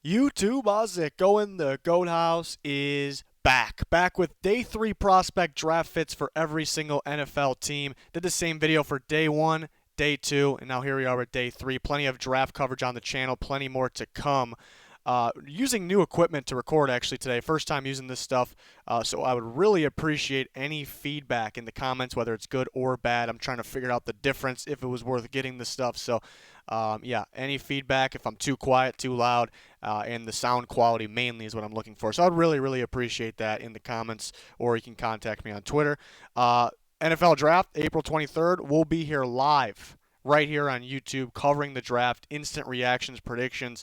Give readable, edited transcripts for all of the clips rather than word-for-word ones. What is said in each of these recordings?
YouTube, how's it going? The Goat House is back with day 3 prospect draft fits for every single NFL team. Did the same video for day 1, day 2, and now here we are at day 3. Plenty of draft coverage on the channel, plenty more to come. Using new equipment to record actually today. First time using this stuff, so I would really appreciate any feedback in the comments, whether it's good or bad. I'm trying to figure out the difference if it was worth getting this stuff. So, yeah, any feedback if I'm too quiet, too loud, and the sound quality mainly is what I'm looking for. So I'd really appreciate that in the comments, or you can contact me on Twitter. NFL Draft, April 23rd. We'll be here live right here on YouTube covering the draft, instant reactions, predictions,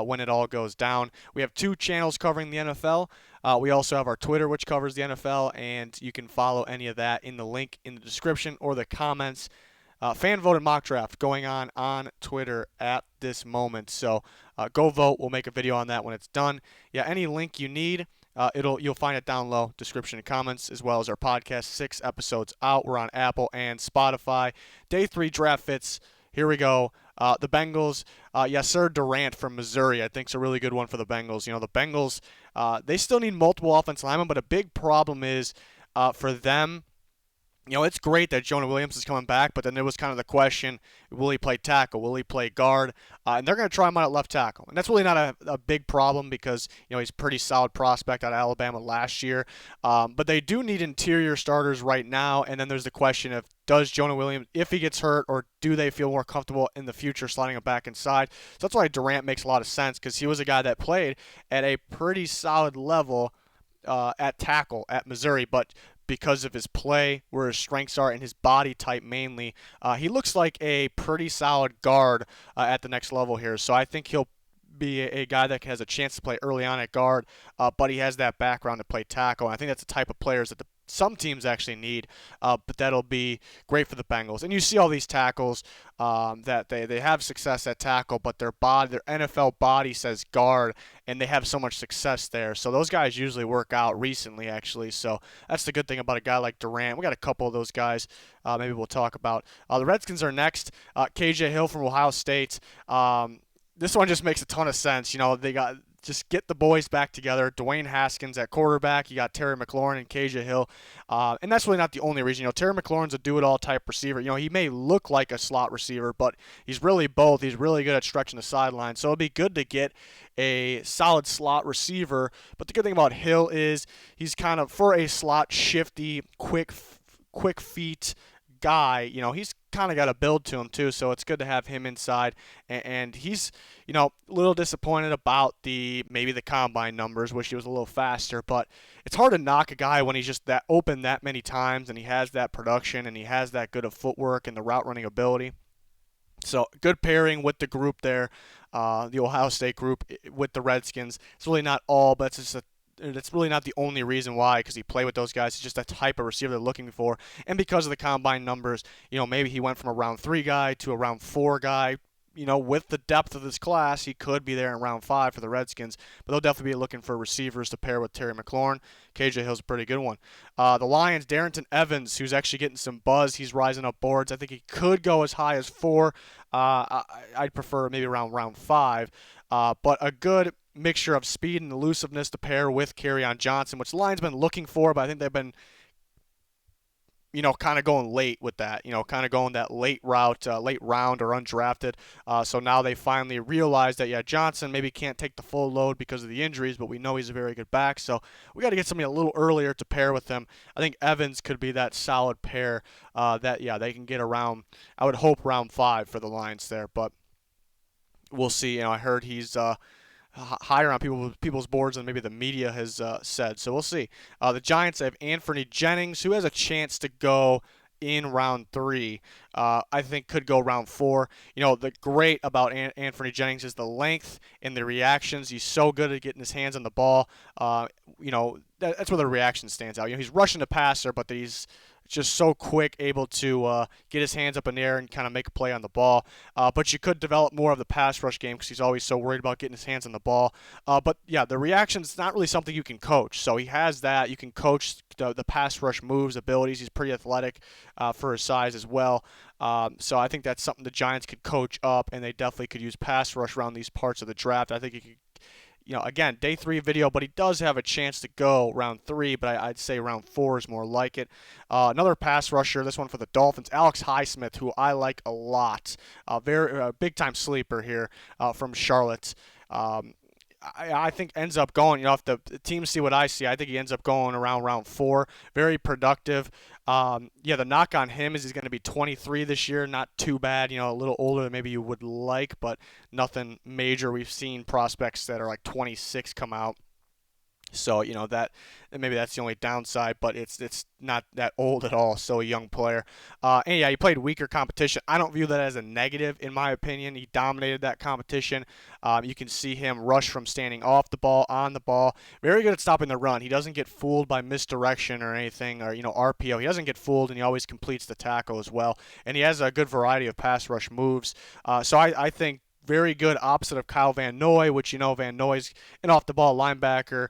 when it all goes down. We have 2 channels covering the NFL. We also have our Twitter, which covers the NFL, and you can follow any of that in the link in the description or the comments. Fan voted mock draft going on Twitter at this moment. So go vote. We'll make a video on that when it's done. Yeah, any link you need, you'll find it down low, description and comments, as well as our podcast. 6 episodes out. We're on Apple and Spotify. Day 3 draft fits. Here we go. The Bengals, yes, sir, Durant from Missouri, I think is a really good one for the Bengals. You know, the Bengals, they still need multiple offensive linemen, but a big problem is for them. You know, it's great that Jonah Williams is coming back, but then there was kind of the question, will he play tackle? Will he play guard? And they're going to try him out at left tackle. And that's really not a big problem because, you know, he's a pretty solid prospect out of Alabama last year. But they do need interior starters right now. And then there's the question of, does Jonah Williams, if he gets hurt, or do they feel more comfortable in the future sliding him back inside? So that's why Durant makes a lot of sense, because he was a guy that played at a pretty solid level at tackle at Missouri, but because of his play, where his strengths are, and his body type mainly, he looks like a pretty solid guard at the next level here. So I think he'll be a guy that has a chance to play early on at guard, but he has that background to play tackle. And I think that's the type of players that some teams actually need, but that'll be great for the Bengals. And you see all these tackles that they have success at tackle, but their NFL body says guard, and they have so much success there. So those guys usually work out recently, actually. So that's the good thing about a guy like Durant. We got a couple of those guys. Maybe we'll talk about. The Redskins are next. KJ Hill from Ohio State. This one just makes a ton of sense. You know, they got just get the boys back together. Dwayne Haskins at quarterback. You got Terry McLaurin and KJ Hill. And that's really not the only reason. You know, Terry McLaurin's a do-it-all type receiver. You know, he may look like a slot receiver, but he's really both. He's really good at stretching the sideline. So it'd be good to get a solid slot receiver. But the good thing about Hill is he's kind of, for a slot shifty, quick feet guy, you know, he's kind of got a build to him too, so it's good to have him inside. And he's, you know, a little disappointed about maybe the combine numbers. Wish he was a little faster, but it's hard to knock a guy when he's just that open that many times, and he has that production, and he has that good of footwork and the route running ability. So good pairing with the group there, the Ohio State group with the Redskins. It's really not all, but it's really not the only reason why, because he played with those guys. It's just the type of receiver they're looking for. And because of the combine numbers, you know, maybe he went from a round 3 guy to a round 4 guy. You know, with the depth of this class, he could be there in round 5 for the Redskins. But they'll definitely be looking for receivers to pair with Terry McLaurin. KJ Hill's a pretty good one. The Lions, Darrington Evans, who's actually getting some buzz. He's rising up boards. I think he could go as high as 4. I'd prefer maybe around round 5. But a good mixture of speed and elusiveness to pair with Kerryon Johnson, which the Lions been looking for, but I think they've been, you know, kind of going late with that, you know, kind of going that late route, late round or undrafted. So now they finally realized that, yeah, Johnson maybe can't take the full load because of the injuries, but we know he's a very good back. So we got to get somebody a little earlier to pair with him. I think Evans could be that solid pair that, yeah, they can get around, I would hope, round 5 for the Lions there, but we'll see. You know, I heard he's higher on people's boards than maybe the media has said. So we'll see. The Giants have ANFERNEE Jennings, who has a chance to go in round 3. I think could go round 4. You know, the great about ANFERNEE Jennings is the length and the reactions. He's so good at getting his hands on the ball. You know, that's where the reaction stands out. You know, he's rushing the passer, but he's just so quick, able to get his hands up in the air and kind of make a play on the ball. But you could develop more of the pass rush game because he's always so worried about getting his hands on the ball. But yeah, the reaction's not really something you can coach. So he has that. You can coach the pass rush moves, abilities. He's pretty athletic for his size as well. So I think that's something the Giants could coach up, and they definitely could use pass rush around these parts of the draft. I think he could, again, day 3 video, but he does have a chance to go round 3, but I'd say round 4 is more like it. Another pass rusher, this one for the Dolphins, Alex Highsmith, who I like a lot. Very big-time sleeper here from Charlotte. I think ends up going, if the teams see what I see, I think he ends up going around round 4. Very productive. Yeah, the knock on him is he's going to be 23 this year. Not too bad, a little older than maybe you would like, but nothing major. We've seen prospects that are like 26 come out. So, that maybe that's the only downside, but it's not that old at all. Still a young player. And yeah, he played weaker competition. I don't view that as a negative, in my opinion. He dominated that competition. You can see him rush from standing off the ball, on the ball. Very good at stopping the run. He doesn't get fooled by misdirection or anything, or RPO. He doesn't get fooled, and he always completes the tackle as well. And he has a good variety of pass rush moves. So I think very good opposite of Kyle Van Noy, which Van Noy's an off-the-ball linebacker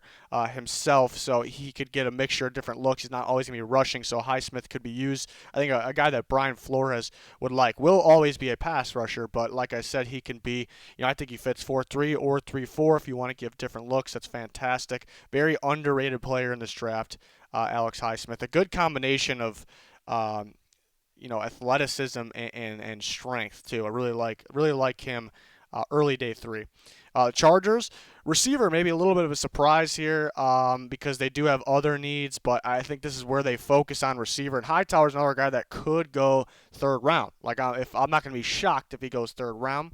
himself, so he could get a mixture of different looks. He's not always going to be rushing, so Highsmith could be used. I think a guy that Brian Flores would like will always be a pass rusher, but like I said, he can be, I think he fits 4-3 or 3-4 if you want to give different looks. That's fantastic. Very underrated player in this draft, Alex Highsmith. A good combination of athleticism and strength too. I really like him early day 3. Chargers receiver, maybe a little bit of a surprise here because they do have other needs, but I think this is where they focus on receiver. And Hightower's another guy that could go 3rd round. Like if I'm not going to be shocked if he goes 3rd round,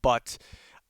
but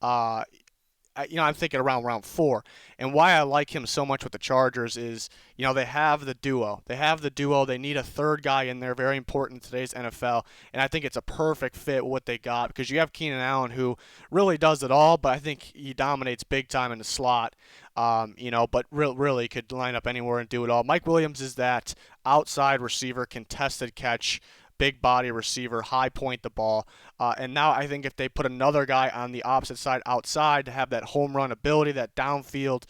I'm thinking around round 4. And why I like him so much with the Chargers is, they have the duo. They need a 3rd guy in there, very important in today's NFL. And I think it's a perfect fit with what they got because you have Keenan Allen who really does it all, but I think he dominates big time in the slot. But really could line up anywhere and do it all. Mike Williams is that outside receiver, contested catch, big body receiver, high point the ball. And now I think if they put another guy on the opposite side outside to have that home run ability, that downfield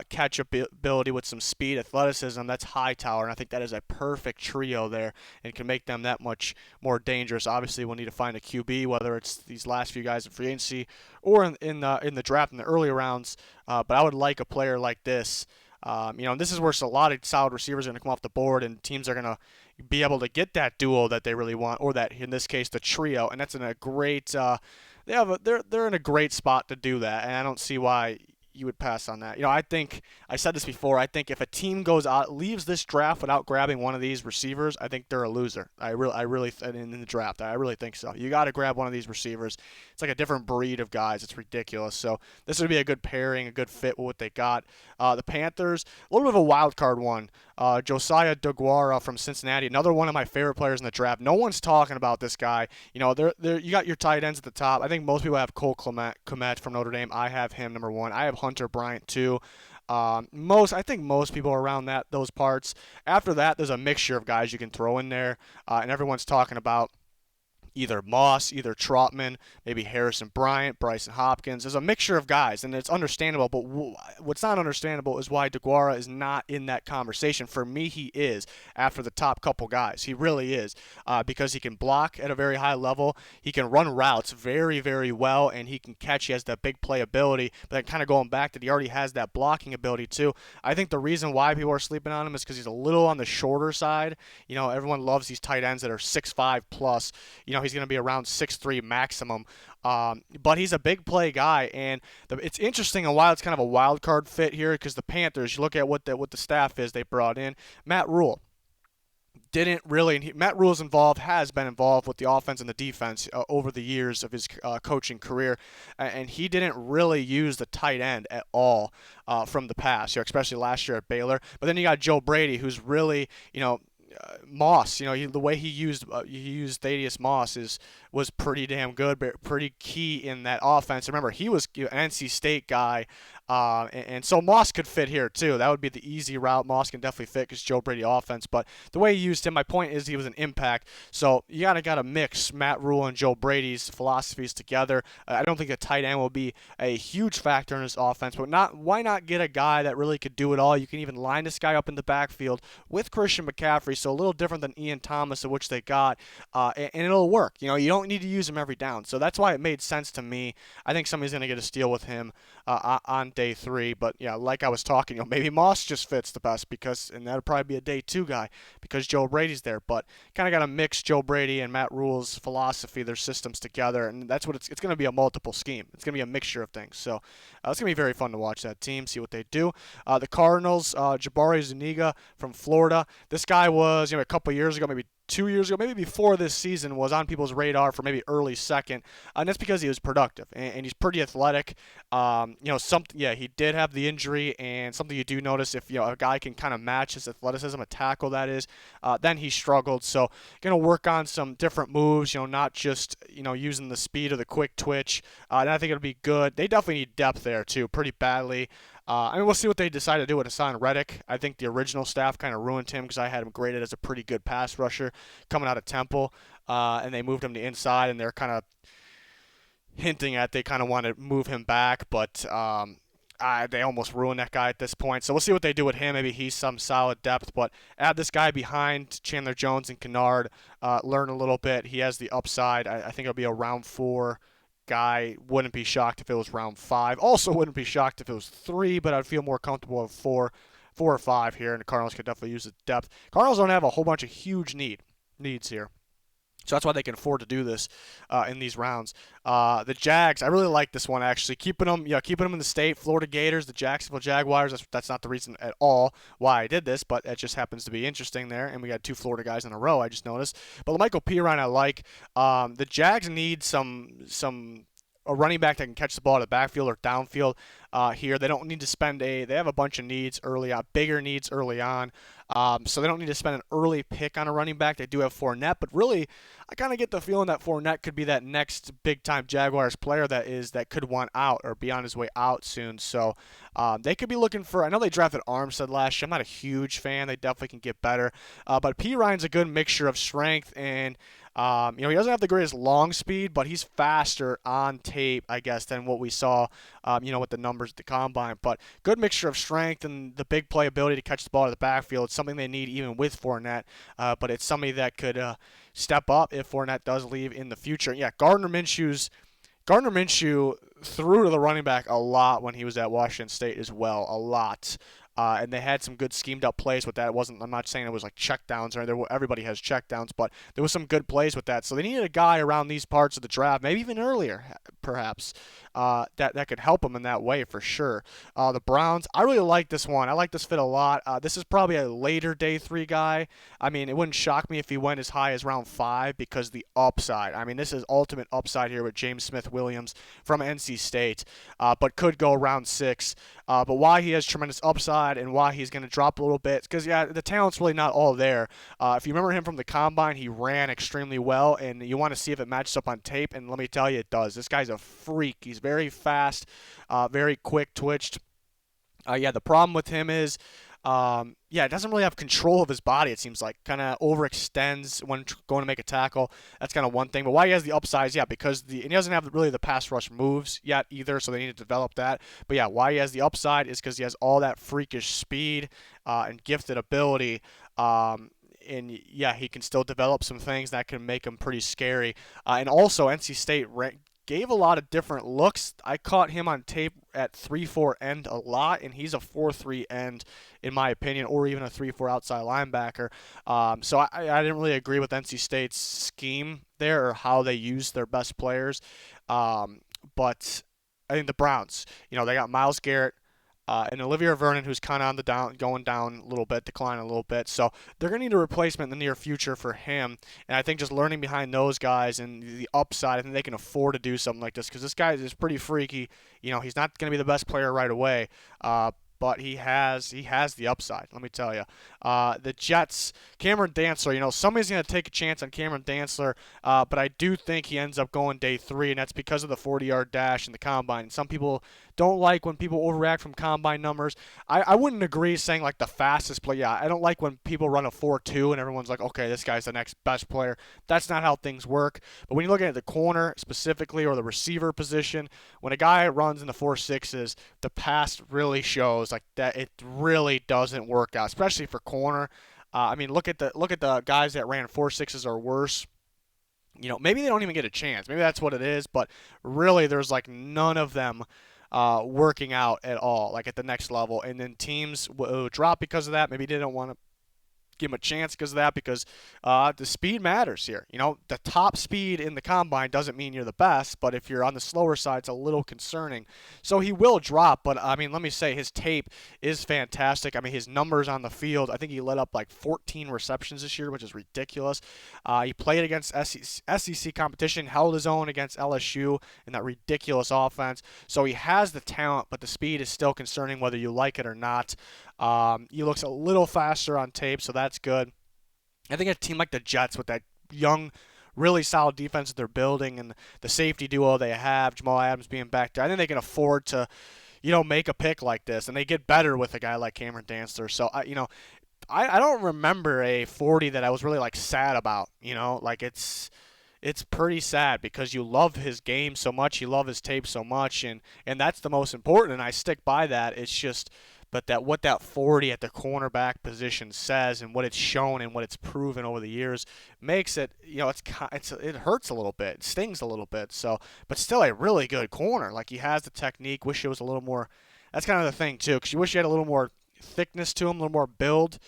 catch ability with some speed, athleticism, that's Hightower. And I think that is a perfect trio there and can make them that much more dangerous. Obviously, we'll need to find a QB, whether it's these last few guys in free agency or in the draft in the early rounds. But I would like a player like this. And this is where a lot of solid receivers are going to come off the board, and teams are going to be able to get that duo that they really want, or that in this case the trio, and that's in a great. They're in a great spot to do that, and I don't see why you would pass on that. I think I said this before. I think if a team goes out, leaves this draft without grabbing one of these receivers, I think they're a loser. I really in the draft, I really think so. You got to grab one of these receivers. It's like a different breed of guys. It's ridiculous. So this would be a good pairing, a good fit with what they got. The Panthers, a little bit of a wild card one. Josiah DEGUARA from Cincinnati, another one of my favorite players in the draft. No one's talking about this guy. You got your tight ends at the top. I think most people have Cole Kmet from Notre Dame. I have him number 1. I have Hunter Bryant too. I think most people are around those parts. After that, there's a mixture of guys you can throw in there, and everyone's talking about either Moss, either Trotman, maybe Harrison Bryant, Bryson Hopkins. There's a mixture of guys, and it's understandable, but what's not understandable is why DEGUARA is not in that conversation. For me, he is after the top couple guys. He really is because he can block at a very high level. He can run routes very, very well, and he can catch. He has that big play ability, but then kind of going back that he already has that blocking ability too. I think the reason why people are sleeping on him is because he's a little on the shorter side. Everyone loves these tight ends that are 6'5 plus. He's going to be around 6'3 maximum. But he's a big play guy, and it's interesting and why it's kind of a wild card fit here because the Panthers, you look at what the staff is they brought in. Matt Rule didn't really. Matt Rule's has been involved with the offense and the defense over the years of his coaching career, and he didn't really use the tight end at all from the past, especially last year at Baylor. But then you got Joe Brady, who's really, Moss, the way he used Thaddeus Moss was pretty damn good, but pretty key in that offense. Remember, he was an NC State guy, And so Moss could fit here too. That would be the easy route. Moss can definitely fit because Joe Brady offense. But the way he used him, my point is he was an impact. So you gotta mix Matt Rule and Joe Brady's philosophies together. I don't think a tight end will be a huge factor in his offense. But why not get a guy that really could do it all? You can even line this guy up in the backfield with Christian McCaffrey. So a little different than Ian Thomas, of which they got, and it'll work. You don't need to use him every down. So that's why it made sense to me. I think somebody's gonna get a steal with him on day 3. But yeah, like I was talking, maybe Moss just fits the best and that'll probably be a day 2 guy because Joe Brady's there. But kind of got to mix Joe Brady and Matt Rule's philosophy, their systems together, and that's what it's going to be, a multiple scheme. It's going to be a mixture of things. So it's going to be very fun to watch that team, see what they do. The Cardinals, JABARI ZUNIGA from Florida. This guy was, a couple years ago, maybe 2 years ago, maybe before this season, was on people's radar for maybe early second, and that's because he was productive and he's pretty athletic. He did have the injury, and something you do notice, if a guy can kind of match his athleticism, a tackle that is, then he struggled. So gonna work on some different moves, not just using the speed or the quick twitch. And I think it'll be good. They definitely need depth there too, pretty badly. We'll see what they decide to do with Hassan Reddick. I think the original staff kind of ruined him because I had him graded as a pretty good pass rusher coming out of Temple, and they moved him to inside, and they're kind of hinting at they kind of want to move him back, but they almost ruined that guy at this point. So we'll see what they do with him. Maybe he's some solid depth, but add this guy behind Chandler Jones and Kennard, learn a little bit. He has the upside. I think it'll be a round 4 guy. Wouldn't be shocked if it was round 5. Also wouldn't be shocked if it was 3, but I'd feel more comfortable with 4 or 5 here, and the Cardinals could definitely use the depth. Cardinals don't have a whole bunch of huge needs here. So that's why they can afford to do this in these rounds. The Jags, I really like this one actually. Keeping them in the state. Florida Gators, the Jacksonville Jaguars. That's not the reason at all why I did this, but it just happens to be interesting there. And we got 2 Florida guys in a row, I just noticed. But LaMichael Perine, I like. The Jags need a running back that can catch the ball at the backfield or downfield here. They don't need to spend they have a bunch of needs early on, bigger needs early on. So they don't need to spend an early pick on a running back. They do have Fournette, but really, I kind of get the feeling that Fournette could be that next big-time Jaguars player that could want out or be on his way out soon. So they could be looking for, I know they drafted Armstead last year. I'm not a huge fan. They definitely can get better. But Perine's a good mixture of strength and he doesn't have the greatest long speed, but he's faster on tape, I guess, than what we saw, with the numbers at the combine. But good mixture of strength and the big play ability to catch the ball out of the backfield. It's something they need even with Fournette, but it's somebody that could step up if Fournette does leave in the future. Yeah, Gardner Minshew threw to the running back a lot when he was at Washington State as well, a lot. And they had some good schemed up plays with that. I'm not saying it was like checkdowns or everybody has checkdowns, but there was some good plays with that. So they needed a guy around these parts of the draft, maybe even earlier, perhaps, that could help them in that way for sure. The Browns, I really like this one. I like this fit a lot. This is probably a later day 3 guy. I mean, it wouldn't shock me if he went as high as round 5 because the upside. I mean, this is ultimate upside here with James Smith-Williams from NC State, but could go round 6. But why he has tremendous upside and why he's going to drop a little bit, because the talent's really not all there. If you remember him from the combine, he ran extremely well, and you want to see if it matches up on tape, and let me tell you, it does. This guy's a freak. He's very fast, very quick twitched. The problem with him is it doesn't really have control of his body, it seems like. Kind of overextends when going to make a tackle. That's kind of one thing. But why he has the upsides, because and he doesn't have really the pass rush moves yet either, so they need to develop that. But why he has the upside is because he has all that freakish speed and gifted ability. He can still develop some things that can make him pretty scary. And also, NC State gave a lot of different looks. I caught him on tape at 3-4 end a lot, and he's a 4-3 end in my opinion, or even a 3-4 outside linebacker. So I didn't really agree with NC State's scheme there or how they use their best players. But I think the Browns, they got Myles Garrett, and Olivier Vernon, who's kind of on the going down a little bit, declining a little bit. So they're going to need a replacement in the near future for him. And I think just learning behind those guys and the upside, I think they can afford to do something like this because this guy is pretty freaky. He's not going to be the best player right away. But he has the upside, let me tell you. The Jets, Cameron Dantzler, somebody's going to take a chance on Cameron Dantzler, but I do think he ends up going day 3, and that's because of the 40-yard dash in the combine. Some people Don't like when people overreact from combine numbers. I wouldn't agree saying like the fastest play. Yeah, I don't like when people run a 4.2 and everyone's like, okay, this guy's the next best player. That's not how things work. But when you look at the corner specifically or the receiver position, when a guy runs in the 4.6s, the past really shows like that it really doesn't work out, especially for corner. I mean, look at the guys that ran 4.6s or worse. Maybe they don't even get a chance. Maybe that's what it is. But really, there's like none of them working out at all, like at the next level. And then teams will drop because of that. Maybe they don't want to give him a chance because of that, because the speed matters here. The top speed in the combine doesn't mean you're the best, but if you're on the slower side, it's a little concerning. So he will drop, but I mean, let me say his tape is fantastic. I mean, his numbers on the field, I think he led up like 14 receptions this year, which is ridiculous. He played against SEC competition, held his own against LSU in that ridiculous offense. So he has the talent, but the speed is still concerning whether you like it or not. He looks a little faster on tape, so that's good. I think a team like the Jets with that young, really solid defense that they're building and the safety duo they have, Jamal Adams being back there, I think they can afford to, make a pick like this, and they get better with a guy like Cameron Dantzler. So, I don't remember a 40 that I was really like sad about. Like it's pretty sad because you love his game so much, you love his tape so much, and that's the most important, and I stick by that. It's just, but what that 40 at the cornerback position says and what it's shown and what it's proven over the years makes it, it hurts a little bit, it stings a little bit. So, but still a really good corner. Like, he has the technique. Wish it was a little more. That's kind of the thing too, because you wish you had a little more thickness to him, a little more build.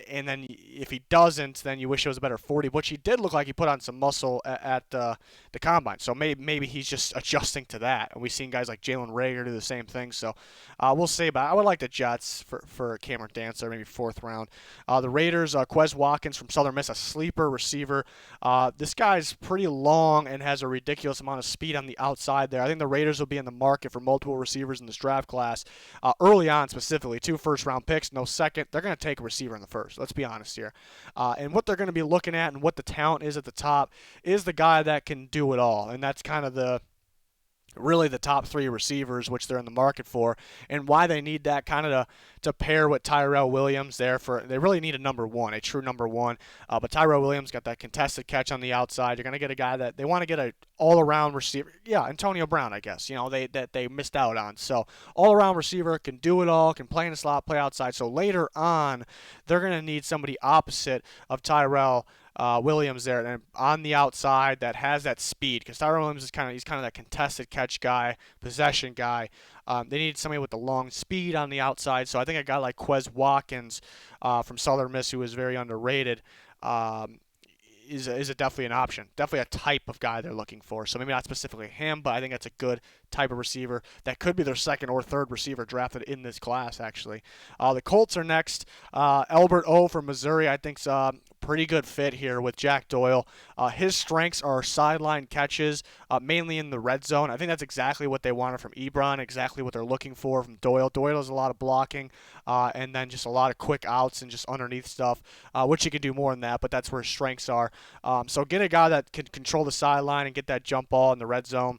And then if he doesn't, then you wish it was a better 40, which he did look like he put on some muscle at the combine. So maybe he's just adjusting to that. And we've seen guys like Jalen Reagor do the same thing. So we'll see. But I would like the Jets for Cameron Dantzler, maybe 4th round. The Raiders, QUEZ Watkins from Southern Miss, a sleeper receiver. This guy's pretty long and has a ridiculous amount of speed on the outside there. I think the Raiders will be in the market for multiple receivers in this draft class. Early on specifically, 2 first-round picks, no second. They're going to take a receiver in the first. Let's be honest here. And what they're going to be looking at and what the talent is at the top is the guy that can do it all. And that's kind of really the top 3 receivers, which they're in the market for, and why they need that kind of to pair with Tyrell Williams there. They really need a number 1, a true number 1. But Tyrell Williams got that contested catch on the outside. You're going to get a guy that they want to get a all-around receiver. Yeah, Antonio Brown, I guess. They missed out on. So all-around receiver, can do it all, can play in the slot, play outside. So later on, they're going to need somebody opposite of Tyrell Williams there, and on the outside that has that speed, because Tyrell Williams is kind of that contested catch guy, possession guy. They need somebody with the long speed on the outside. So I think a guy like QUEZ Watkins from Southern Miss, who is very underrated, is definitely an option. Definitely a type of guy they're looking for. So maybe not specifically him, but I think that's a good type of receiver. That could be their 2nd or 3rd receiver drafted in this class, actually. The Colts are next. Albert O from Missouri, I think, is a pretty good fit here with Jack Doyle. His strengths are sideline catches, mainly in the red zone. I think that's exactly what they wanted from Ebron, exactly what they're looking for from Doyle. Doyle does a lot of blocking, and then just a lot of quick outs and just underneath stuff, which he can do more than that, but that's where his strengths are. So get a guy that can control the sideline and get that jump ball in the red zone.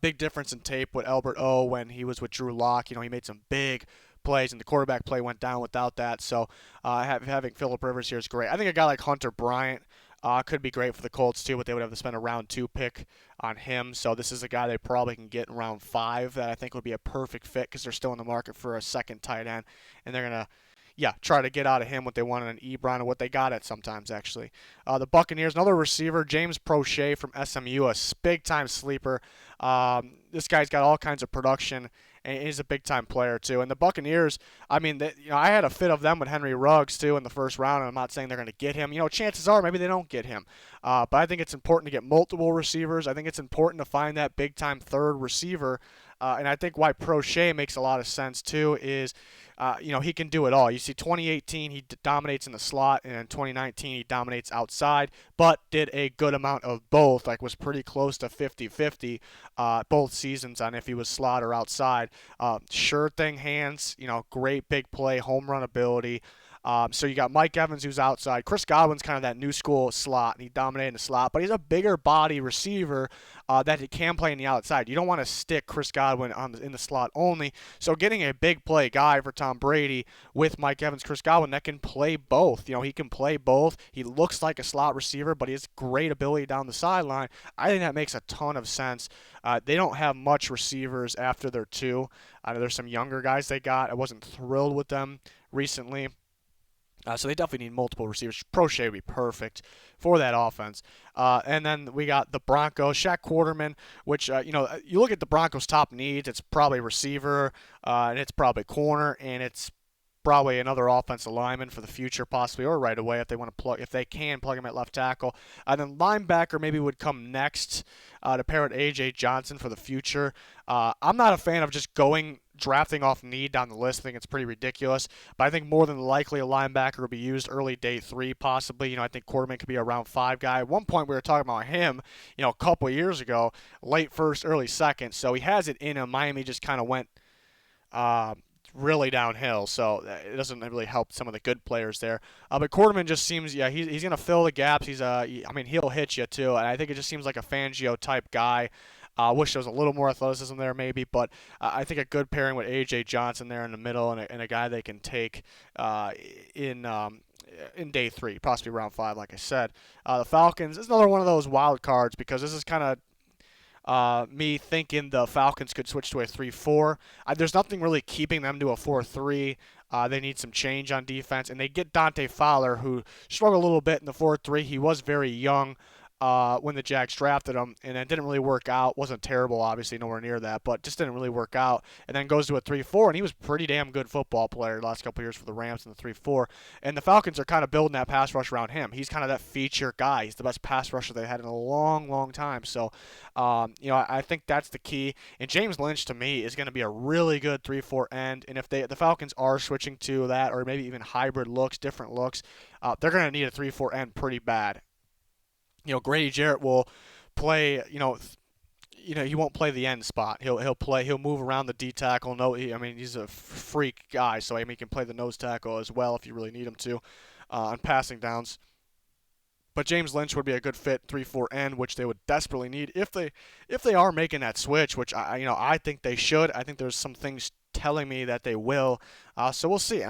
Big difference in tape with Albert O when he was with Drew Lock. He made some big plays, and the quarterback play went down without that. So having Phillip Rivers here is great. I think a guy like Hunter Bryant could be great for the Colts too, but they would have to spend a round 2 pick on him. So this is a guy they probably can get in round 5 that I think would be a perfect fit, because they're still in the market for a 2nd tight end, and they're going to try to get out of him what they wanted in Ebron and what they got at sometimes, actually. The Buccaneers, another receiver, James Proche from SMU, a big-time sleeper. This guy's got all kinds of production, and he's a big-time player, too. And the Buccaneers, I mean, I had a fit of them with Henry Ruggs, too, in the 1st round, and I'm not saying they're going to get him. Chances are maybe they don't get him. But I think it's important to get multiple receivers. I think it's important to find that big-time 3rd receiver. And I think why Proche makes a lot of sense, too, is he can do it all. You see 2018, he dominates in the slot, and in 2019, he dominates outside, but did a good amount of both, like was pretty close to 50-50 both seasons on if he was slot or outside. Sure thing hands, great big play, home run ability. So you got Mike Evans, who's outside. Chris Godwin's kind of that new school slot, and he dominated in the slot, but he's a bigger body receiver that he can play in the outside. You don't want to stick Chris Godwin in the slot only. So getting a big play guy for Tom Brady with Mike Evans, Chris Godwin, that can play both. He can play both. He looks like a slot receiver, but he has great ability down the sideline. I think that makes a ton of sense. They don't have much receivers after their two. There's some younger guys they got. I wasn't thrilled with them recently. So they definitely need multiple receivers. Prochet would be perfect for that offense. And then we got the Broncos, SHAQ Quarterman, which, you look at the Broncos' top needs, it's probably receiver, and it's probably corner, and it's probably another offensive lineman for the future, possibly, or right away if they can plug him at left tackle. And then linebacker maybe would come next to pair with A.J. Johnson for the future. I'm not a fan of just drafting off need down the list. I think it's pretty ridiculous. But I think more than likely a linebacker will be used early day 3, possibly. I think Quarterman could be a round 5 guy. At one point we were talking about him, a couple of years ago, late first, early second. So he has it in him. Miami just kind of went really downhill, so it doesn't really help some of the good players there. But Quarterman just seems, he's going to fill the gaps. He'll hit you too, and I think it just seems like a Fangio type guy. I wish there was a little more athleticism there maybe, but I think a good pairing with A.J. Johnson there in the middle and a guy they can take in day 3, possibly round 5, like I said. The Falcons is another one of those wild cards because this is kind of me thinking the Falcons could switch to a 3-4. There's nothing really keeping them to a 4-3. They need some change on defense, and they get Dante Fowler, who struggled a little bit in the 4-3. He was very young when the Jags drafted him, and it didn't really work out. Wasn't terrible, obviously, nowhere near that, but just didn't really work out. And then goes to a 3-4, and he was a pretty damn good football player the last couple of years for the Rams in the 3-4. And the Falcons are kind of building that pass rush around him. He's kind of that feature guy. He's the best pass rusher they had in a long, long time. So, I think that's the key. And James Lynch, to me, is going to be a really good 3-4 end. And if the Falcons are switching to that, or maybe even hybrid looks, different looks, they're going to need a 3-4 end pretty bad. Grady Jarrett will play, he won't play the end spot. He'll move around the D tackle. He's a freak guy, so he can play the nose tackle as well if you really need him to on passing downs. But James Lynch would be a good fit 3-4 end, which they would desperately need if they are making that switch, which I think they should. I think there's some things telling me that they will. So we'll see.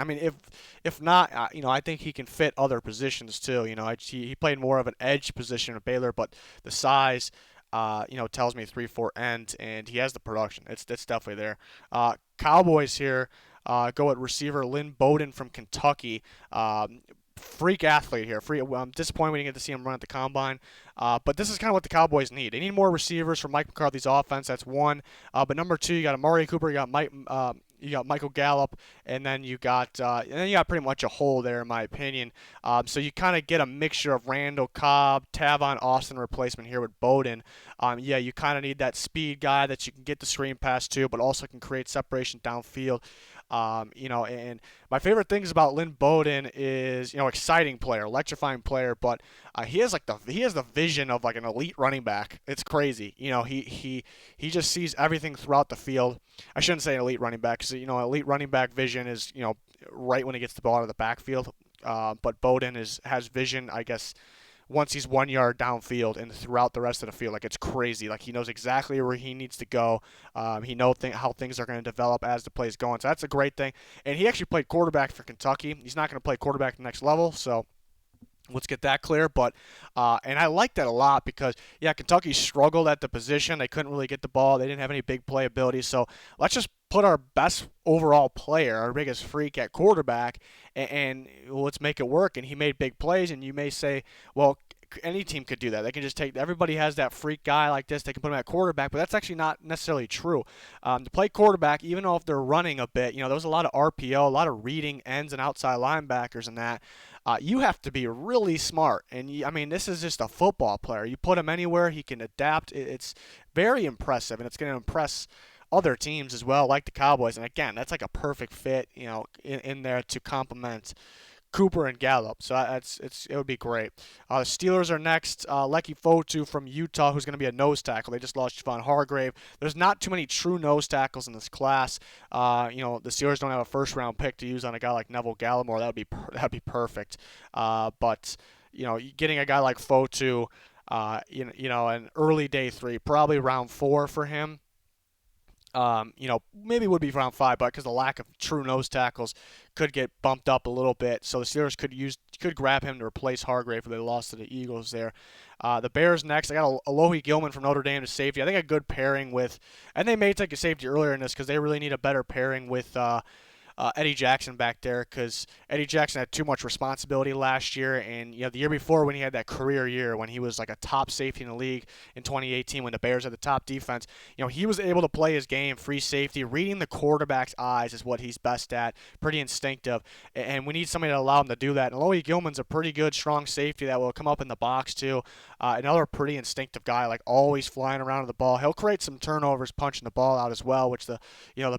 If not, I think he can fit other positions too. He played more of an edge position at Baylor, but the size, tells me 3-4 end, and he has the production. It's definitely there. Cowboys here go at receiver Lynn Bowden from Kentucky. Freak athlete here. I'm disappointed we didn't get to see him run at the combine. But this is kind of what the Cowboys need. They need more receivers for Mike McCarthy's offense. That's one. But number 2, you got Amari Cooper. You got Michael Gallup, and then you got pretty much a hole there, in my opinion. So you kind of get a mixture of Randall Cobb, Tavon Austin replacement here with Bowden. You kind of need that speed guy that you can get the screen pass to, but also can create separation downfield. And my favorite things about Lynn Bowden is, exciting player, electrifying player, but he has the vision of like an elite running back. It's crazy. He just sees everything throughout the field. I shouldn't say an elite running back because, elite running back vision is, right when he gets the ball out of the backfield. But Bowden has vision, I guess, once he's 1 yard downfield and throughout the rest of the field. Like, it's crazy. Like, he knows exactly where he needs to go. He knows how things are going to develop as the play's going. So that's a great thing. And he actually played quarterback for Kentucky. He's not going to play quarterback at the next level, so let's get that clear. But and I like that a lot because, Kentucky struggled at the position. They couldn't really get the ball. They didn't have any big play ability. So let's just put our best overall player, our biggest freak at quarterback, and let's make it work. And he made big plays, and you may say, well, any team could do that. They can just everybody has that freak guy like this. They can put him at quarterback, but that's actually not necessarily true. To play quarterback, even though if they're running a bit, there was a lot of RPO, a lot of reading ends and outside linebackers and that. You have to be really smart. And, this is just a football player. You put him anywhere, he can adapt. It's very impressive, and it's going to impress other teams as well, like the Cowboys. And, again, that's like a perfect fit, in there to complement Cooper and Gallup. So it would be great. The Steelers are next. Leki Fotu from Utah, who's going to be a nose tackle. They just lost Javon Hargrave. There's not too many true nose tackles in this class. The Steelers don't have a first-round pick to use on a guy like Neville Gallimore. That'd be perfect. But getting a guy like Fotu, an early day 3, probably round 4 for him. Maybe would be round 5, but because the lack of true nose tackles could get bumped up a little bit. So the Steelers could grab him to replace Hargrave, who they lost to the Eagles there. The Bears next. I got Alohi Gilman from Notre Dame to safety. I think a good pairing with, and they may take a safety earlier in this because they really need a better pairing with Eddie Jackson back there, because Eddie Jackson had too much responsibility last year, and the year before when he had that career year when he was like a top safety in the league in 2018 when the Bears had the top defense, he was able to play his game free safety. Reading the quarterback's eyes is what he's best at, pretty instinctive, and we need somebody to allow him to do that. And Alohi Gilman's a pretty good strong safety that will come up in the box too. Another pretty instinctive guy, like always flying around to the ball. He'll create some turnovers punching the ball out as well, which the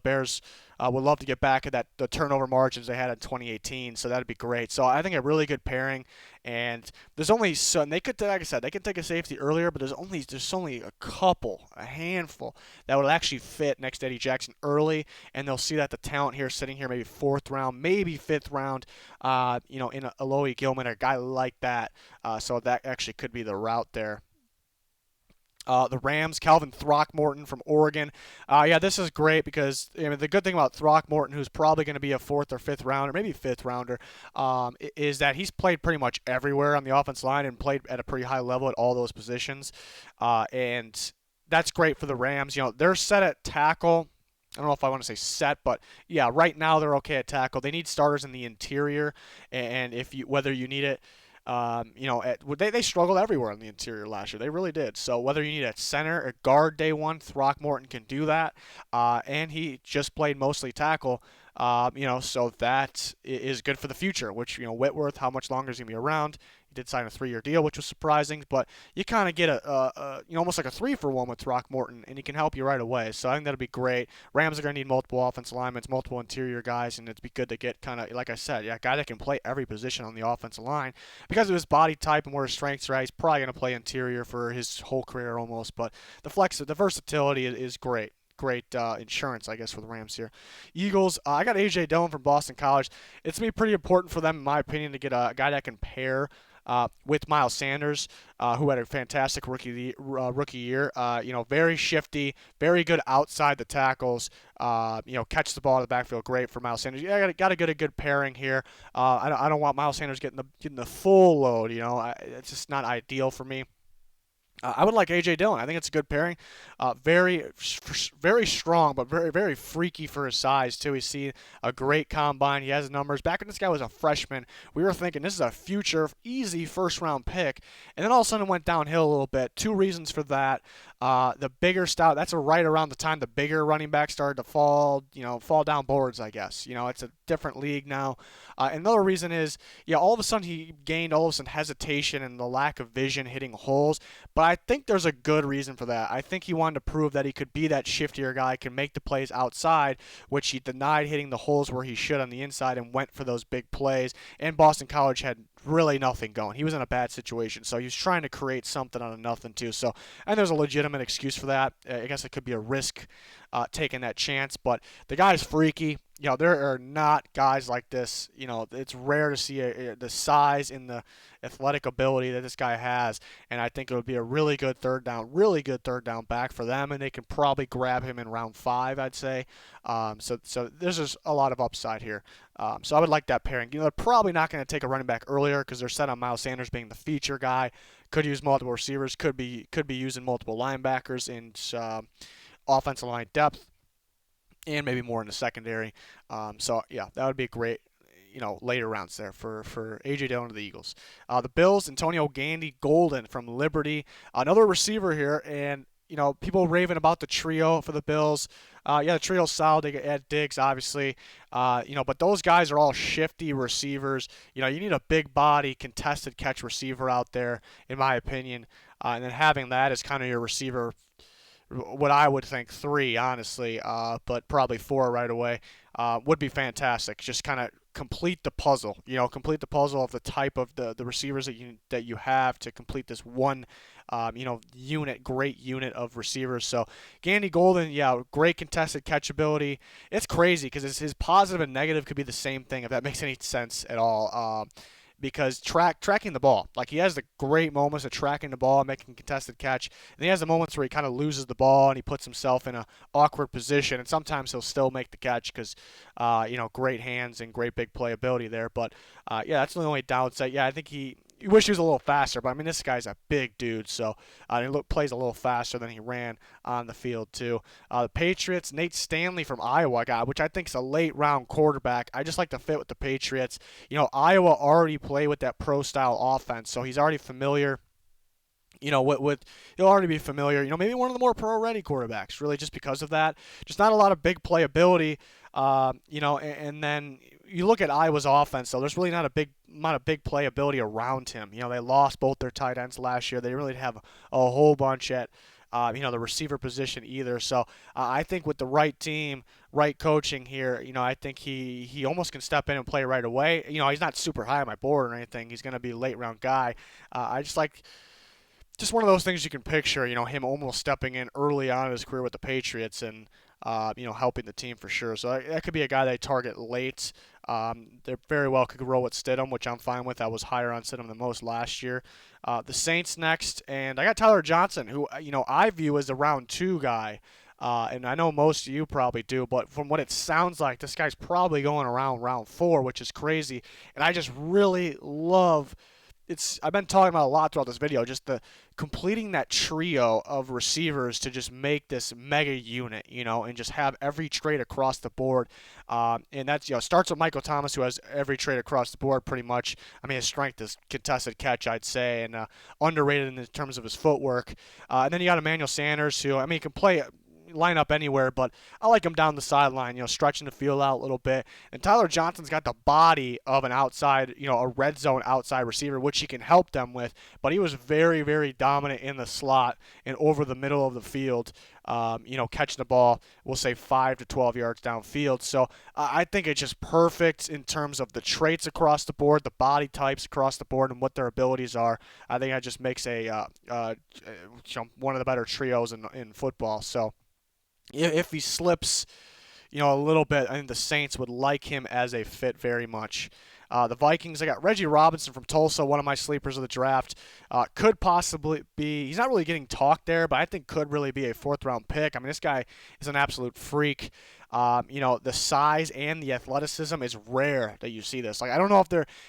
Bears would love to get back at the turnover margins they had in 2018, so that'd be great. So I think a really good pairing, and there's only they could, like I said, they could take a safety earlier, but there's only a handful that would actually fit next to Eddie Jackson early, and they'll see that the talent here sitting here maybe 4th round, maybe 5th round, in Alohi Gilman, a guy like that. So that actually could be the route there. The Rams, Calvin Throckmorton from Oregon. This is great because the good thing about Throckmorton, who's probably going to be a 4th or 5th rounder, maybe 5th rounder, is that he's played pretty much everywhere on the offensive line and played at a pretty high level at all those positions. And that's great for the Rams. They're set at tackle. I don't know if I want to say set, but yeah, right now they're okay at tackle. They need starters in the interior, and whether you need it. They struggled everywhere on the interior last year. They really did. So whether you need a center or guard day 1, Throckmorton can do that. And he just played mostly tackle. So that is good for the future, which, Whitworth, how much longer is he going to be around? He did sign a 3-year deal, which was surprising, but you kind of get almost like a 3-for-1 with Throckmorton, and he can help you right away. So I think that'll be great. Rams are going to need multiple offensive linemen, multiple interior guys, and it'd be good to get kind of, like I said, a guy that can play every position on the offensive line. Because of his body type and where his strengths are, he's probably going to play interior for his whole career almost, but the versatility is great. Great insurance, I guess, for the Rams here. Eagles, I got A.J. Dillon from Boston College. It's going to be pretty important for them, in my opinion, to get a guy that can pair with Miles Sanders, who had a fantastic rookie year. Very shifty, very good outside the tackles. Catch the ball in the backfield, great for Miles Sanders. Yeah, got to get a good pairing here. I don't want Miles Sanders getting the full load. It's just not ideal for me. I would like A.J. Dillon. I think it's a good pairing. Very strong, but very, very freaky for his size, too. He's seen a great combine. He has numbers. Back when this guy was a freshman, we were thinking this is a future, easy first-round pick. And then all of a sudden it went downhill a little bit. 2 reasons for that. The bigger stout, that's right around the time the bigger running backs started to fall down boards, I guess. It's a different league now. Another reason is, all of a sudden he gained hesitation and the lack of vision hitting holes. But I think there's a good reason for that. I think he wanted to prove that he could be that shiftier guy, can make the plays outside, which he denied hitting the holes where he should on the inside and went for those big plays. And Boston College had really nothing going. He was in a bad situation, so he was trying to create something out of nothing too. So, and there's a legitimate excuse for that. I guess it could be a risk taking that chance, but the guy's freaky. There are not guys like this. It's rare to see the size and the athletic ability that this guy has, and I think it would be a really good third down back for them, and they can probably grab him in round 5, I'd say. So there's just a lot of upside here. So I would like that pairing. They're probably not going to take a running back earlier because they're set on Miles Sanders being the feature guy. Could use multiple receivers. Could be using multiple linebackers in offensive line depth, and maybe more in the secondary. That would be a great, later rounds there for A.J. Dillon to the Eagles. The Bills, Antonio Gandy Golden from Liberty, another receiver here, and people raving about the trio for the Bills. The trio's solid. They add Diggs, obviously. But those guys are all shifty receivers. You need a big body, contested catch receiver out there, in my opinion. And then having that as kind of your receiver, what I would think 3, honestly, but probably 4 right away, would be fantastic. Just kind of complete the puzzle. Complete the puzzle of the type of the receivers that you have to complete this one, great unit of receivers. So Gandy Golden, yeah, great contested catchability. It's crazy because his positive and negative could be the same thing, if that makes any sense at all. Because tracking the ball, like, he has the great moments of tracking the ball, making contested catch, and he has the moments where he kind of loses the ball and he puts himself in a awkward position, and sometimes he'll still make the catch because, great hands and great big playability there. But yeah, that's the only downside. Yeah, I think you wish he was a little faster, but I mean, this guy's a big dude, so he plays a little faster than he ran on the field too. The Patriots, Nate Stanley from Iowa, which I think is a late round quarterback. I just like to fit with the Patriots. Iowa already play with that pro style offense, so he's already familiar. He'll already be familiar. Maybe one of the more pro-ready quarterbacks, really, just because of that. Just not a lot of big playability. And then you look at Iowa's offense, so there's really not a big amount of big playability around him. They lost both their tight ends last year. They really didn't have a whole bunch at the receiver position either. So I think with the right team, right coaching here, I think he almost can step in and play right away. He's not super high on my board or anything. He's going to be a late round guy. I just one of those things you can picture, him almost stepping in early on in his career with the Patriots and, helping the team for sure. So that could be a guy they target late. They very well could roll with Stidham, which I'm fine with. I was higher on Stidham than most last year. The Saints next, and I got Tyler Johnson, who, I view as a round 2 guy. And I know most of you probably do, but from what it sounds like, this guy's probably going around round 4, which is crazy. And I just really love I've been talking about a lot throughout this video, just the completing that trio of receivers to just make this mega unit, and just have every trait across the board. And that's, starts with Michael Thomas, who has every trait across the board pretty much. I mean, his strength is contested catch, I'd say, and underrated in terms of his footwork. And then you got Emmanuel Sanders, who, he can line up anywhere, but I like him down the sideline, stretching the field out a little bit. And Tyler Johnson's got the body of an outside, a red zone outside receiver, which he can help them with, but he was very, very dominant in the slot and over the middle of the field, catching the ball, we'll say 5 to 12 yards downfield. So I think it's just perfect in terms of the traits across the board, the body types across the board, and what their abilities are. I think that just makes one of the better trios in football. So if he slips, a little bit, I think the Saints would like him as a fit very much. The Vikings, I got Reggie Robinson from Tulsa, one of my sleepers of the draft. Could possibly be, he's not really getting talked there, but I think could really be a 4th-round pick. I mean, this guy is an absolute freak. The size and the athleticism is rare that you see this. Like, I don't know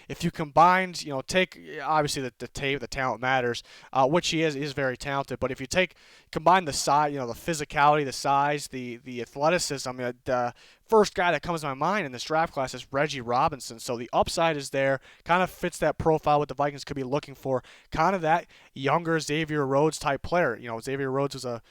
if you combined, take, obviously the tape, the talent matters, which he is very talented, but if you combine the size, the physicality, the size, the athleticism, the first guy that comes to my mind in this draft class is Reggie Robinson. So the upside is there, kind of fits that profile what the Vikings could be looking for, kind of that younger Xavier Rhodes type player. Xavier Rhodes was a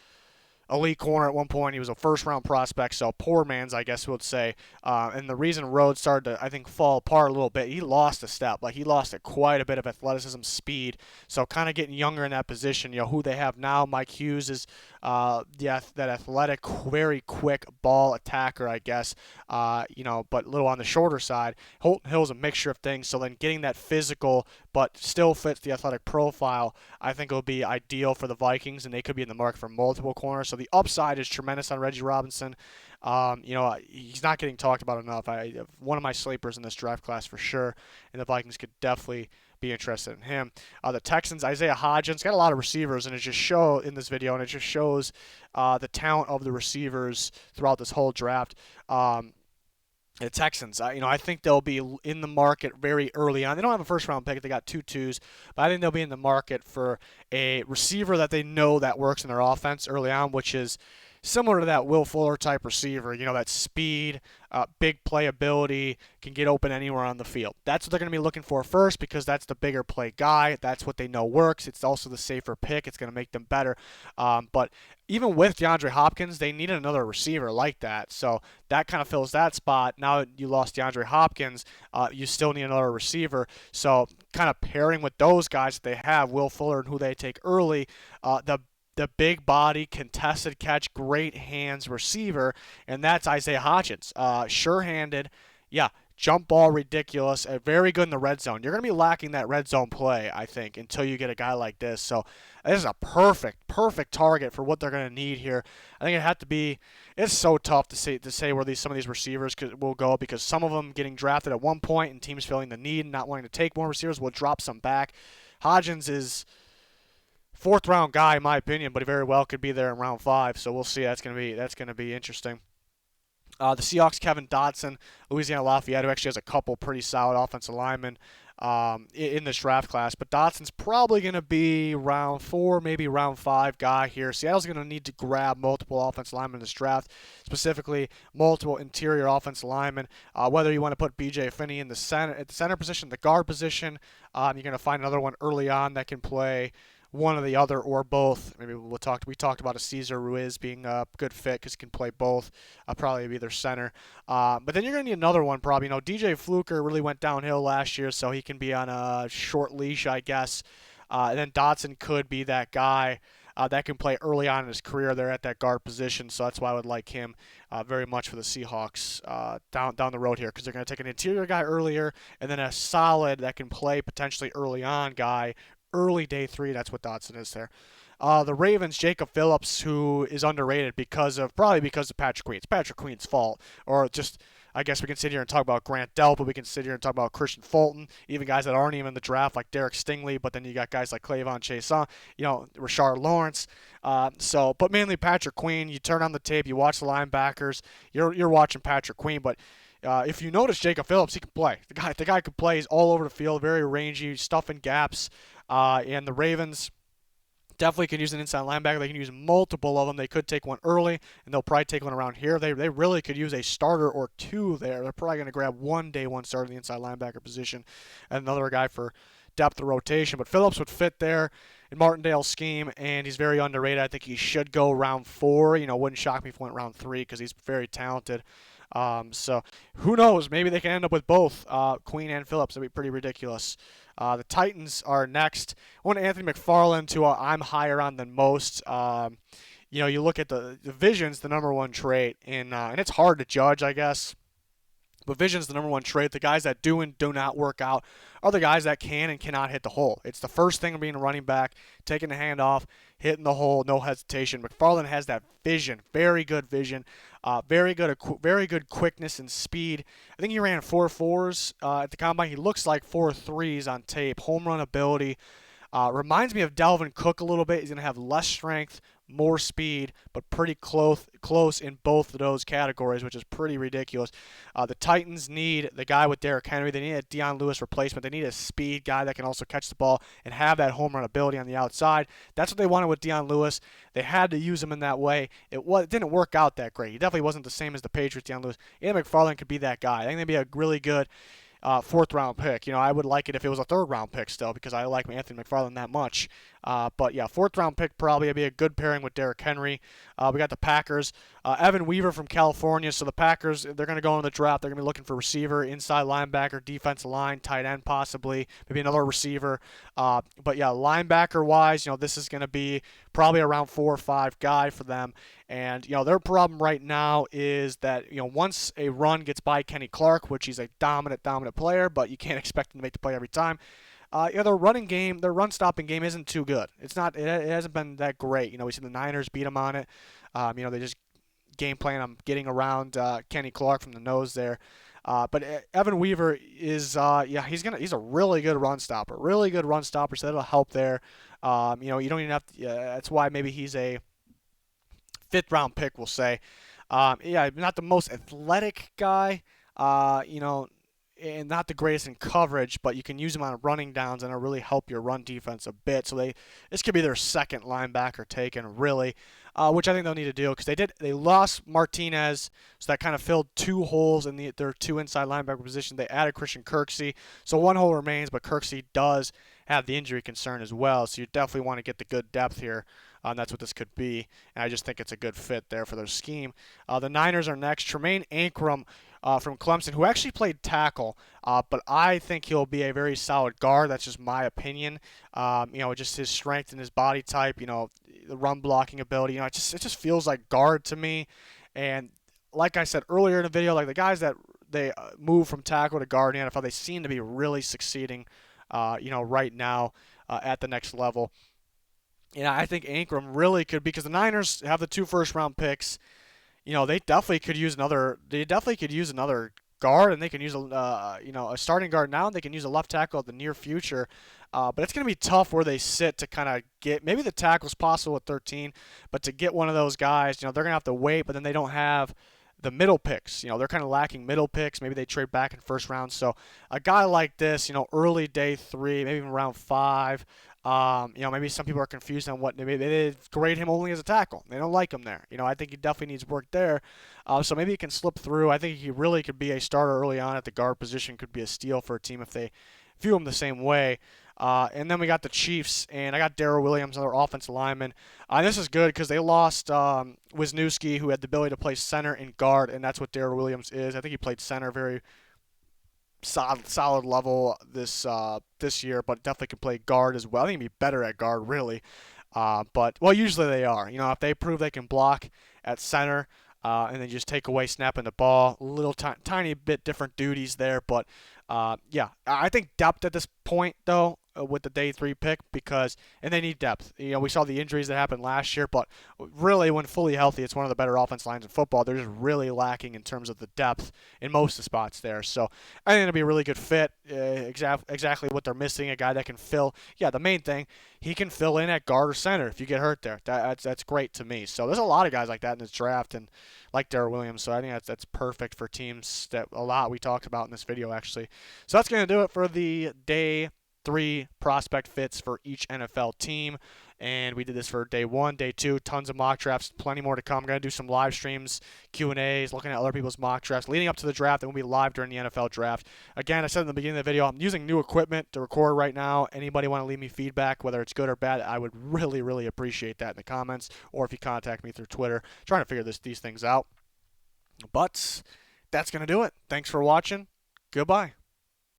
elite corner at one point. He was a first-round prospect, so poor man's, I guess we would say. And the reason Rhodes started to, I think, fall apart a little bit, he lost a step. Like, he lost quite a bit of athleticism, speed. So kind of getting younger in that position. Who they have now, Mike Hughes is that athletic, very quick ball attacker, I guess. But a little on the shorter side. Holton Hill's a mixture of things. So then getting that physical, but still fits the athletic profile, I think will be ideal for the Vikings, and they could be in the market for multiple corners. So the upside is tremendous on Reggie Robinson. He's not getting talked about enough. One of my sleepers in this draft class for sure, and the Vikings could definitely be interested in him. The Texans, Isaiah Hodgins, got a lot of receivers, and it just shows in this video, and it just shows the talent of the receivers throughout this whole draft. The Texans, I think they'll be in the market very early on. They don't have a first-round pick. They got 2 2s. But I think they'll be in the market for a receiver that they know that works in their offense early on, which is similar to that Will Fuller type receiver, that speed, big playability, can get open anywhere on the field. That's what they're going to be looking for first because that's the bigger play guy. That's what they know works. It's also the safer pick. It's going to make them better. But even with DeAndre Hopkins, they needed another receiver like that. So that kind of fills that spot. Now you lost DeAndre Hopkins, you still need another receiver. So kind of pairing with those guys that they have, Will Fuller and who they take early, the big body, contested catch, great hands receiver, and that's Isaiah Hodgins. Sure-handed, yeah, Jump ball, ridiculous. Very good in the red zone. You're going to be lacking that red zone play, I think, until you get a guy like this. So this is a perfect target for what they're going to need here. I think it had to be. It's so tough to say where some of these receivers will go, because some of them getting drafted at one point and teams feeling the need and not wanting to take more receivers will drop some back. Hodgins is fourth round guy in my opinion, but he very well could be there in round 5. So we'll see. That's gonna be interesting. The Seahawks, Kevin Dotson, Louisiana Lafayette, who actually has a couple pretty solid offensive linemen in this draft class. But Dotson's probably going to be round 4, maybe round 5 guy here. Seattle's going to need to grab multiple offensive linemen in this draft, specifically multiple interior offensive linemen. Whether you want to put B.J. Finney in the center, at the center position, the guard position, you're going to find another one early on that can play one or the other or both. Maybe we talked about a Cesar Ruiz being a good fit because he can play both. Probably be their center. But then you're going to need another one probably. DJ Fluker really went downhill last year, so he can be on a short leash, I guess. And then Dotson could be that guy that can play early on in his career there at that guard position. So that's why I would like him very much for the Seahawks down the road here, because they're going to take an interior guy earlier and then a solid that can play potentially early on guy early day 3. That's what Dotson is there. The Ravens, JACOB Phillips, who is underrated probably because of Patrick Queen. It's Patrick Queen's fault. Or just, I guess we can sit here and talk about Grant Delp, but we can sit here and talk about Christian Fulton, even guys that aren't even in the draft like Derek Stingley, but then you got guys like Clavon Chaisson, Rashard Lawrence. But mainly Patrick Queen. You turn on the tape, you watch the linebackers, you're watching Patrick Queen, but if you notice JACOB Phillips, he can play. The guy can play. He's all over the field, very rangy, stuffing gaps. And the Ravens definitely can use an inside linebacker. They can use multiple of them. They could take one early, and they'll probably take one around here. They really could use a starter or two there. They're probably going to grab one day one starter in the inside linebacker position and another guy for depth of rotation. But Phillips would fit there in Martindale's scheme, and he's very underrated. I think he should go round 4. Wouldn't shock me if he went round 3 because he's very talented. So who knows? Maybe they can end up with both Queen and Phillips. That'd be pretty ridiculous. The Titans are next. One Anthony McFarland, who I'm higher on than most. You look at the vision's the number one trait, and it's hard to judge, I guess. But vision's the number one trait. The guys that do and do not work out are the guys that can and cannot hit the hole. It's the first thing of being a running back, taking the hand off, hitting the hole, no hesitation. McFarland has that vision, very good vision, very good quickness and speed. I think he ran 4.4s at the combine. He looks like 4.3s on tape. Home run ability. Reminds me of Dalvin Cook a little bit. He's going to have less strength, more speed, but pretty close in both of those categories, which is pretty ridiculous. The Titans need the guy with Derrick Henry. They need a Dion Lewis replacement. They need a speed guy that can also catch the ball and have that home run ability on the outside. That's what they wanted with Dion Lewis. They had to use him in that way. It didn't work out that great. He definitely wasn't the same as the Patriots, Dion Lewis. Ian McFarland could be that guy. I think they'd be a really good 4th round pick. I would like it if it was a 3rd round pick still, because I like Anthony McFarland that much. But yeah, 4th round pick probably would be a good pairing with Derrick Henry. We got the Packers. Evan Weaver from California. So the Packers, they're going to go in the draft. They're going to be looking for receiver, inside linebacker, defensive line, tight end possibly, maybe another receiver. But yeah, linebacker-wise, this is going to be probably around 4 or 5 guy for them. And, their problem right now is that, once a run gets by Kenny Clark, which he's a dominant player, but you can't expect him to make the play every time. Their running game, their run-stopping game isn't too good. It hasn't been that great. We see the Niners beat them on it. They just game plan on getting around Kenny Clark from the nose there. But Evan Weaver is, he's a really good run stopper. So that'll help there. You don't even have to, that's why maybe he's a 5th round pick, we'll say. Not the most athletic guy, and not the greatest in coverage, but you can use him on running downs and it'll really help your run defense a bit. So this could be their 2nd linebacker taken, really, which I think they'll need to do, because they lost Martinez, so that kind of filled 2 holes in their 2 inside linebacker position. They added Christian Kirksey, so 1 hole remains, but Kirksey does have the injury concern as well, so you definitely want to get the good depth here. That's what this could be, and I just think it's a good fit there for their scheme. The Niners are next. Tremaine Ankrum from Clemson, who actually played tackle, but I think he'll be a very solid guard. That's just my opinion. Just his strength and his body type, the run blocking ability. It just feels like guard to me. And like I said earlier in the video, like the guys that they move from tackle to guard in the NFL. They seem to be really succeeding, right now at the next level. And I think Ankrum really could, because the Niners have the 2 first-round picks. They definitely could use another. They definitely could use another guard, and they can use a starting guard now, and they can use a left tackle in the near future. But it's going to be tough where they sit to kind of get, maybe the tackle's possible at 13, but to get one of those guys, they're going to have to wait, but then they don't have the middle picks. They're kind of lacking middle picks. Maybe they trade back in first round. So a guy like this, early day 3, maybe even round 5, maybe some people are confused on what, maybe they grade him only as a tackle. They don't like him there. I think he definitely needs work there. So maybe he can slip through. I think he really could be a starter early on at the guard position, could be a steal for a team if they view him the same way. And then we got the Chiefs, and I got Darrell Williams, another offensive lineman. This is good because they lost Wisniewski, who had the ability to play center and guard, and that's what Darrell Williams is. I think he played center very solid level this year, but definitely can play guard as well. I think he'd be better at guard, really. But usually they are. If they prove they can block at center, and then just take away snapping the ball, little tiny bit different duties there, but yeah, I think depth at this point, though, with the day 3 pick, and they need depth. We saw the injuries that happened last year, but really, when fully healthy, it's one of the better offense lines in football. They're just really lacking in terms of the depth in most of the spots there. So I think it'll be a really good fit. Exactly what they're missing, a guy that can fill. Yeah, the main thing, he can fill in at guard or center if you get hurt there. That's great to me. So there's a lot of guys like that in this draft, and like Darrell Williams. So I think that's perfect for teams that a lot we talked about in this video, actually. So that's going to do it for the day 3 prospect fits for each NFL team. And we did this for day 1, day 2, tons of mock drafts, plenty more to come. I'm going to do some live streams, Q&As, looking at other people's mock drafts leading up to the draft, and we'll be live during the NFL draft. Again, I said in the beginning of the video, I'm using new equipment to record right now. Anybody want to leave me feedback, whether it's good or bad, I would really, really appreciate that in the comments, or if you contact me through Twitter. Trying to figure these things out. But that's going to do it. Thanks for watching. Goodbye.